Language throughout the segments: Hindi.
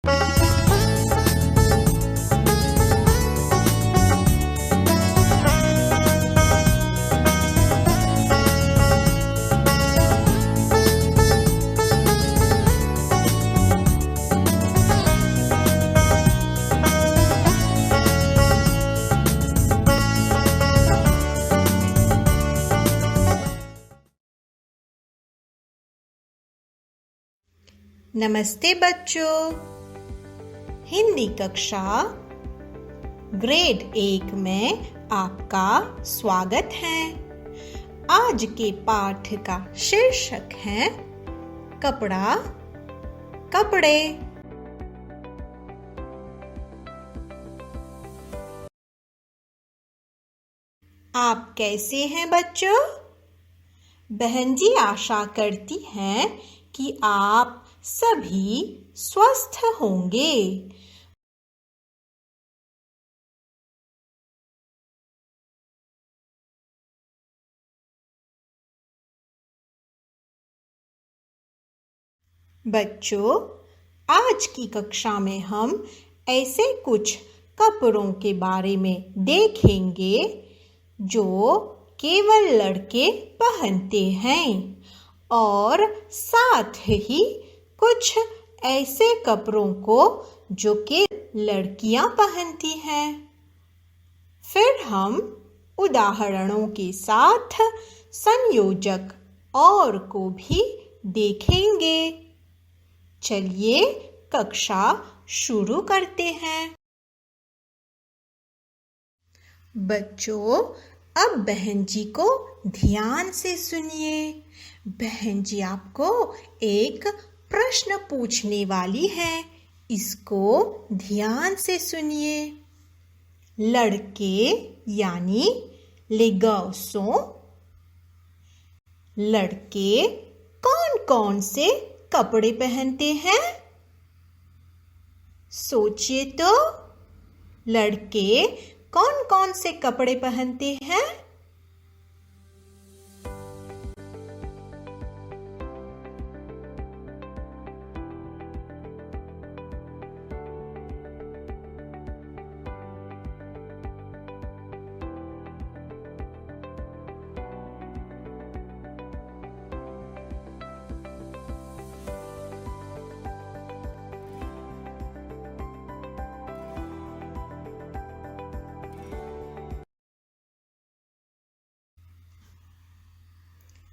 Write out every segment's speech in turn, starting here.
नमस्ते बच्चों, हिंदी कक्षा ग्रेड 1 में आपका स्वागत है। आज के पाठ का शीर्षक है कपड़ा कपड़े। आप कैसे हैं बच्चों? बहन जी आशा करती हैं कि आप सभी स्वस्थ होंगे। बच्चों, आज की कक्षा में हम ऐसे कुछ कपड़ों के बारे में देखेंगे जो केवल लड़के पहनते हैं और साथ ही कुछ ऐसे कपड़ों को जो कि लड़कियां पहनती हैं। फिर हम उदाहरणों के साथ संयोजक और को भी देखेंगे। चलिए कक्षा शुरू करते हैं। बच्चों, अब बहन जी को ध्यान से सुनिए। बहन जी आपको एक प्रश्न पूछने वाली है, इसको ध्यान से सुनिए। लड़के यानी les garçons, लड़के कौन कौन से कपड़े पहनते हैं? सोचिए तो, लड़के कौन कौन से कपड़े पहनते हैं?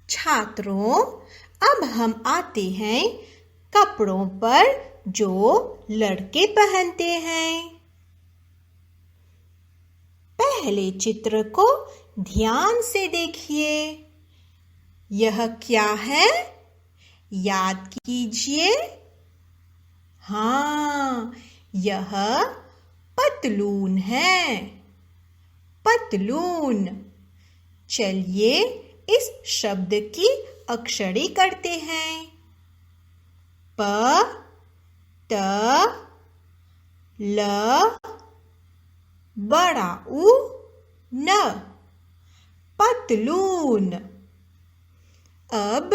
छात्रों, अब हम आते हैं कपड़ों पर जो लड़के पहनते हैं। पहले चित्र को ध्यान से देखिए। यह क्या है? याद कीजिए। हाँ, यह पतलून है। पतलून। चलिए इस शब्द की अक्षरी करते हैं। प त ल बड़ा उ न, पतलून। अब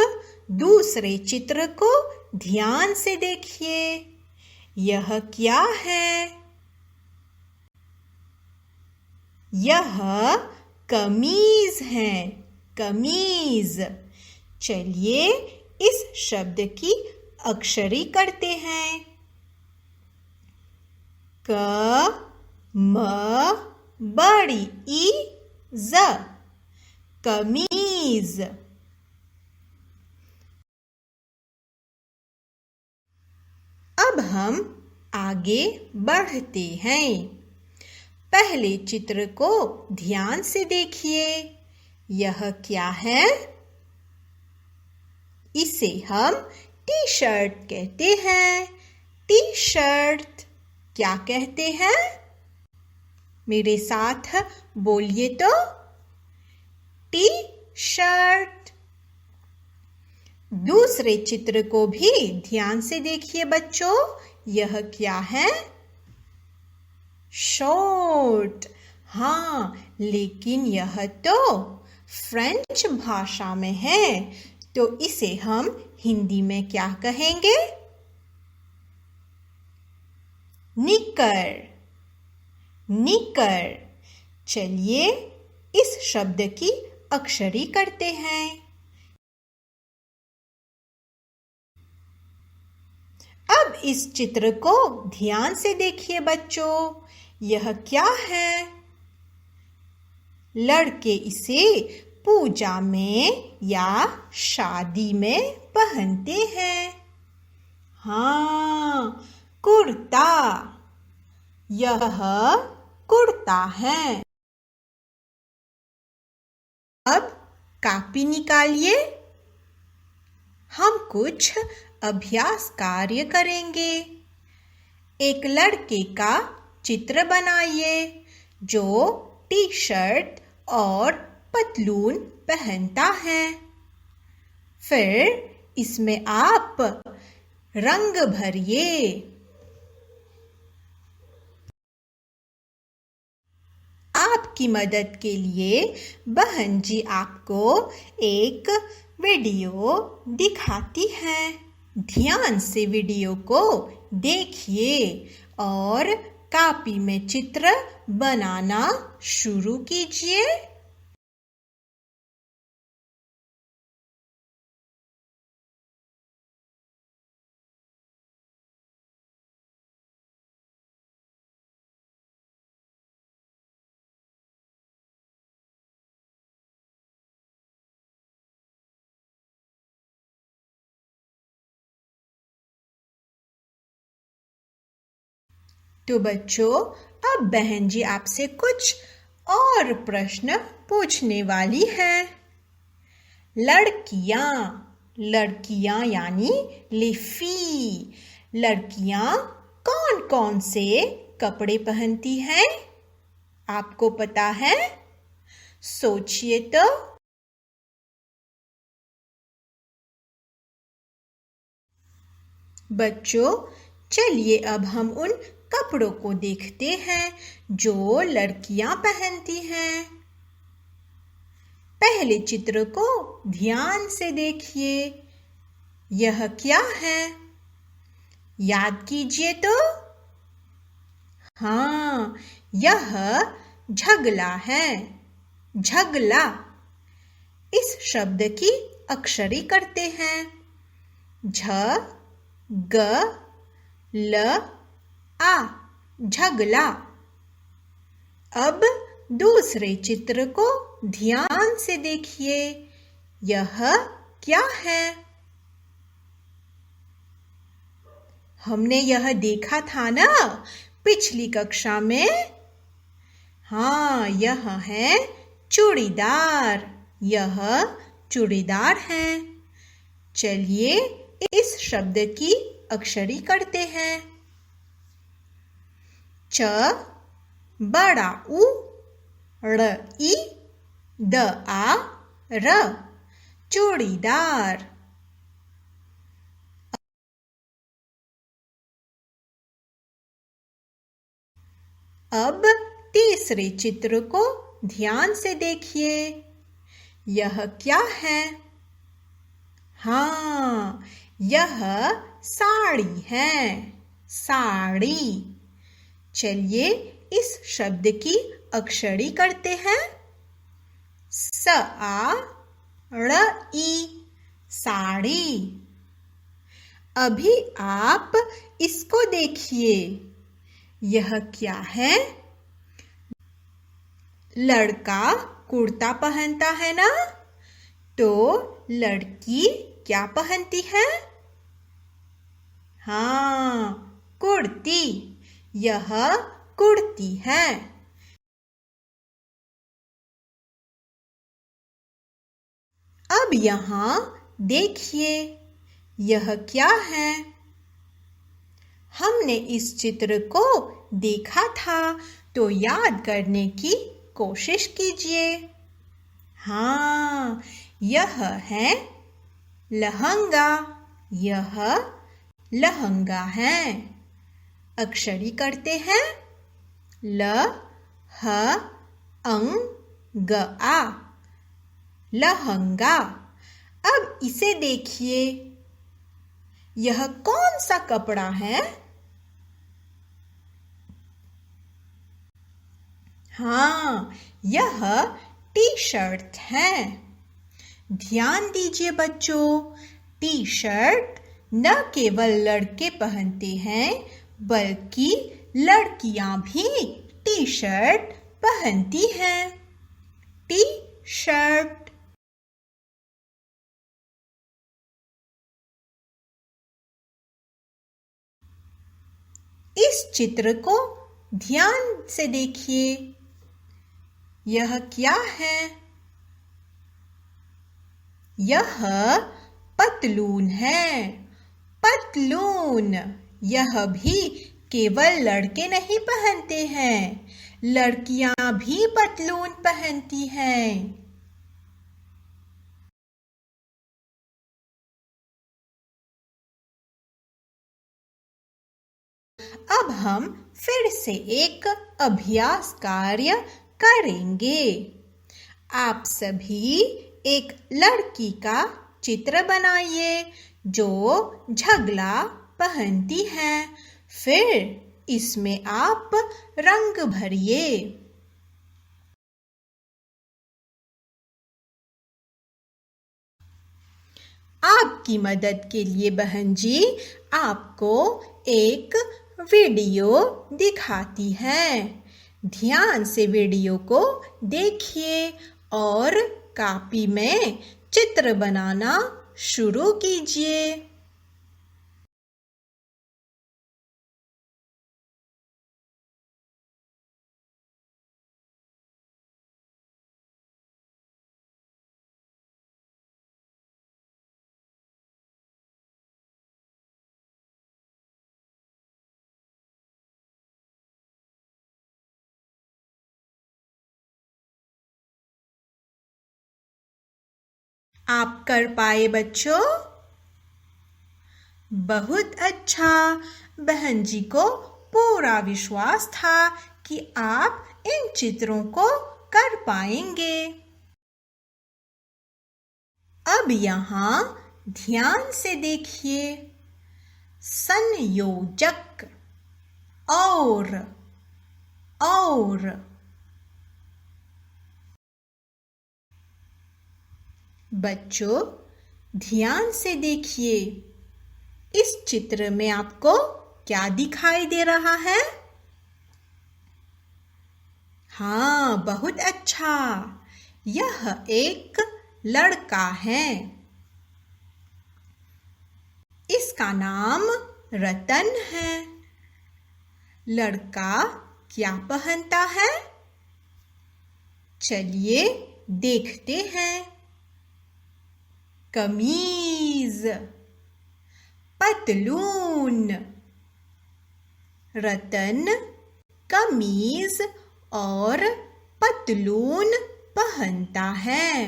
दूसरे चित्र को ध्यान से देखिए। यह क्या है? यह कमीज है। कमीज। चलिए इस शब्द की अक्षरी करते हैं। क म बड़ी ई ज, कमीज। अब हम आगे बढ़ते हैं। पहले चित्र को ध्यान से देखिए। यह क्या है? इसे हम टी शर्ट कहते हैं। T shirt. क्या कहते हैं? मेरे साथ बोलिए तो। T shirt. दूसरे चित्र को भी ध्यान से देखिए बच्चों। यह क्या है? शॉर्ट। हाँ, लेकिन यह तो फ्रेंच भाषा में है, तो इसे हम हिंदी में क्या कहेंगे? निकर, निकर। चलिए इस शब्द की अक्षरी करते हैं। अब इस चित्र को ध्यान से देखिए बच्चों, यह क्या है? लड़के इसे पूजा में या शादी में पहनते हैं। हाँ, कुर्ता। यह कुर्ता है। अब कॉपी निकालिए। हम कुछ अभ्यास कार्य करेंगे। एक लड़के का चित्र बनाइए जो टी शर्ट और पतलून पहनता है। फिर इसमें आप रंग भरिए। आपकी मदद के लिए बहन जी आपको एक वीडियो दिखाती है। ध्यान से वीडियो को देखिए और कॉपी में चित्र बनाना शुरू कीजिए। तो बच्चों, अब बहन जी आपसे कुछ और प्रश्न पूछने वाली हैं। लड़कियां, लड़कियां यानी लिफी, लड़कियां कौन कौन से कपड़े पहनती हैं? आपको पता है? सोचिए तो। बच्चों, चलिए अब हम उन कपड़ों को देखते हैं जो लड़कियां पहनती हैं। पहले चित्र को ध्यान से देखिए। यह क्या है? याद कीजिए तो। हाँ, यह झगला है। झगला। इस शब्द की अक्षरी करते हैं। झ ग ल आ, झगला। अब दूसरे चित्र को ध्यान से देखिए। यह क्या है? हमने यह देखा था ना पिछली कक्षा में। हाँ, यह है चूड़ीदार। यह चूड़ीदार है। चलिए इस शब्द की अक्षरी करते हैं। च बड़ा उ ड़ ई द आ र, चूड़ीदार। अब तीसरे चित्र को ध्यान से देखिए। यह क्या है? हाँ, यह साड़ी है। साड़ी। चलिए इस शब्द की अक्षरी करते हैं। स आ ड़ ई, साड़ी। अभी आप इसको देखिए। यह क्या है? लड़का कुर्ता पहनता है ना, तो लड़की क्या पहनती है? हाँ, कुर्ती। यह कुर्ती है। अब यहाँ देखिए, यह क्या है? हमने इस चित्र को देखा था, तो याद करने की कोशिश कीजिए। हाँ, यह है लहंगा। यह लहंगा है। अक्षरी करते हैं। ल ह अंग ग आ, लहंगा। अब इसे देखिए। यह कौन सा कपड़ा है? हाँ, यह टी शर्ट है। ध्यान दीजिए बच्चों, टी शर्ट न केवल लड़के पहनते हैं बल्कि लड़कियां भी टी शर्ट पहनती हैं। T shirt. इस चित्र को ध्यान से देखिए। यह क्या है? यह पतलून है। पतलून। यह भी केवल लड़के नहीं पहनते हैं, लड़कियां भी पतलून पहनती हैं। अब हम फिर से एक अभ्यास कार्य करेंगे। आप सभी एक लड़की का चित्र बनाइए जो झगला पहनती है। फिर इसमें आप रंग भरिए। आपकी मदद के लिए बहन जी आपको एक वीडियो दिखाती है। ध्यान से वीडियो को देखिए और कॉपी में चित्र बनाना शुरू कीजिए। आप कर पाए बच्चों? बहुत अच्छा। बहन जी को पूरा विश्वास था कि आप इन चित्रों को कर पाएंगे। अब यहाँ ध्यान से देखिए। संयोजक और बच्चों ध्यान से देखिए। इस चित्र में आपको क्या दिखाई दे रहा है? हाँ, बहुत अच्छा। यह एक लड़का है। इसका नाम रतन है। लड़का क्या पहनता है? चलिए देखते हैं। कमीज, पतलून। रतन कमीज और पतलून पहनता है।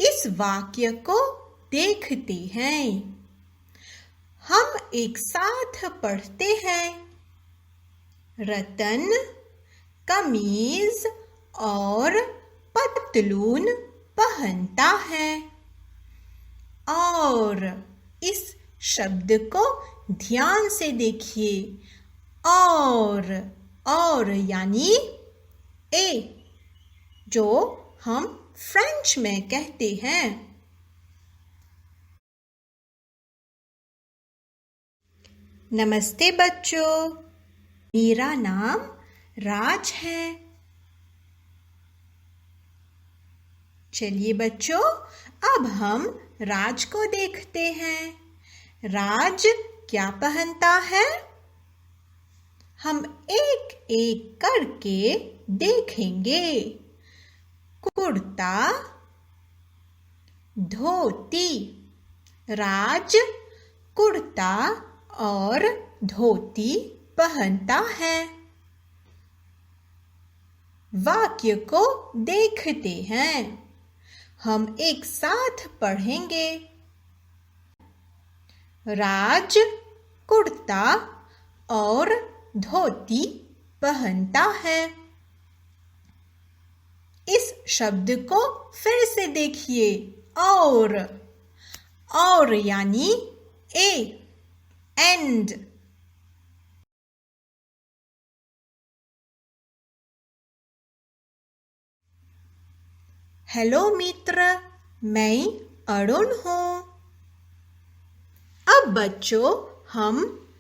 इस वाक्य को देखते हैं। हम एक साथ पढ़ते हैं। रतन कमीज और पतलून पहनता है। और इस शब्द को ध्यान से देखिए। और यानी ए, जो हम फ्रेंच में कहते हैं। नमस्ते बच्चों, मेरा नाम राज है। चलिए बच्चों, अब हम राज को देखते हैं। राज क्या पहनता है? हम एक एक करके देखेंगे। कुर्ता, धोती। राज कुर्ता और धोती पहनता है। वाक्य को देखते हैं। हम एक साथ पढ़ेंगे। राज कुर्ता और धोती पहनता है। इस शब्द को फिर से देखिए। और यानी एंड। हेलो मित्र, मैं अरुण हूँ। अब बच्चों हम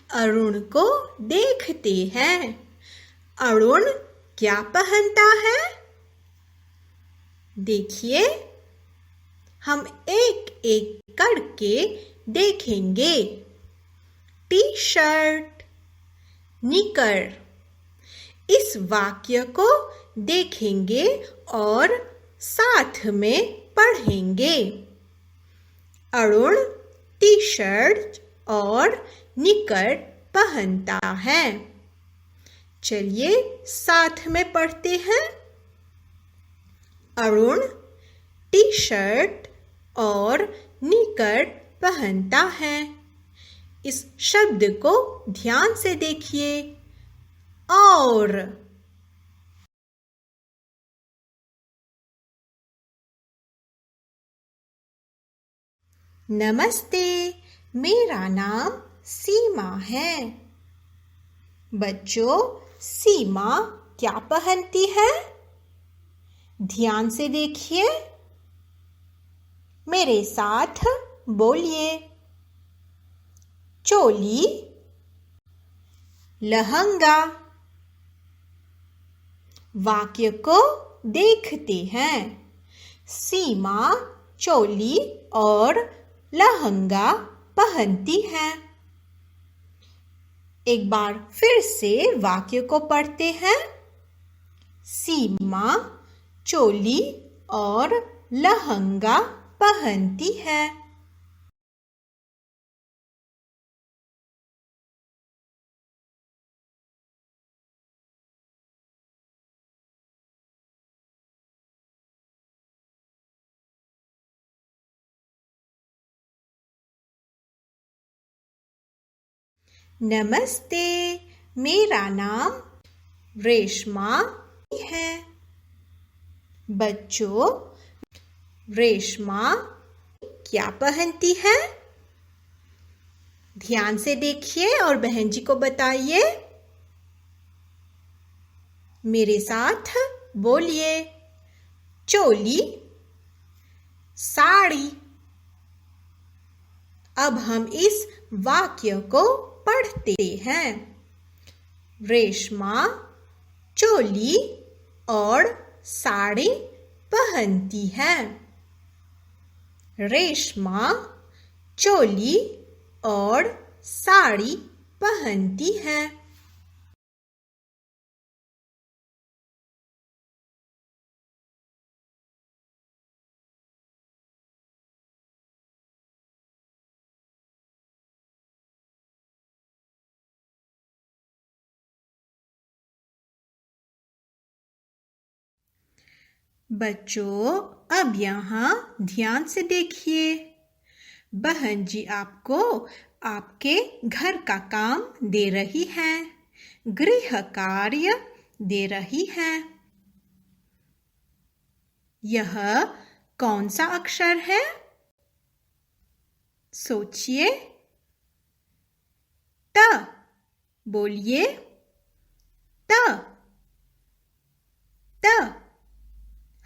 अरुण को देखते हैं। अरुण क्या पहनता है? देखिए, हम एक एक करके देखेंगे। टी शर्ट, निकर। इस वाक्य को देखेंगे और साथ में पढ़ेंगे। अरुण टी शर्ट और निकर पहनता है। चलिए साथ में पढ़ते हैं। अरुण टी शर्ट और निकर पहनता है। इस शब्द को ध्यान से देखिए। और नमस्ते, मेरा नाम सीमा है। बच्चों, सीमा क्या पहनती है? ध्यान से देखिए, मेरे साथ बोलिए। चोली, लहंगा। वाक्य को देखते हैं। सीमा चोली और लहंगा पहनती है। एक बार फिर से वाक्य को पढ़ते हैं। सीमा चोली और लहंगा पहनती है। नमस्ते, मेरा नाम रेशमा है। बच्चों, रेशमा क्या पहनती है? ध्यान से देखिए और बहन जी को बताइए। मेरे साथ बोलिए। चोली, साड़ी। अब हम इस वाक्य को पढ़ते हैं। रेशमा चोली और साड़ी पहनती है। रेशमा चोली और साड़ी पहनती है। बच्चों, अब यहाँ ध्यान से देखिए। बहन जी आपको आपके घर का काम दे रही है, गृह कार्य दे रही है। यह कौन सा अक्षर है? सोचिए। त। बोलिए। त। त।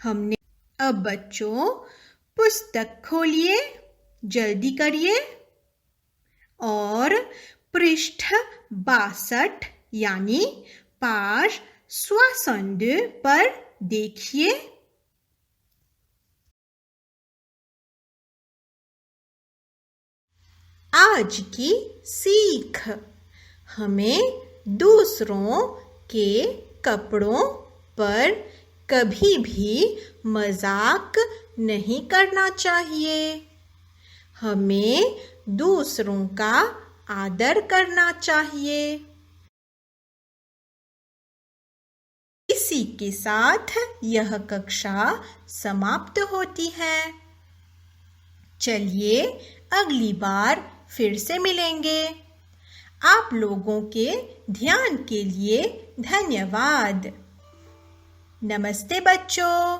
हमने अब बच्चों पुस्तक खोलिए, जल्दी करिए और पृष्ठ 62 यानी page 62 पर देखिए। आज की सीख। हमें दूसरों के कपड़ों पर कभी भी मजाक नहीं करना चाहिए। हमें दूसरों का आदर करना चाहिए। इसी के साथ यह कक्षा समाप्त होती है। चलिए अगली बार फिर से मिलेंगे। आप लोगों के ध्यान के लिए धन्यवाद। नमस्ते बच्चों।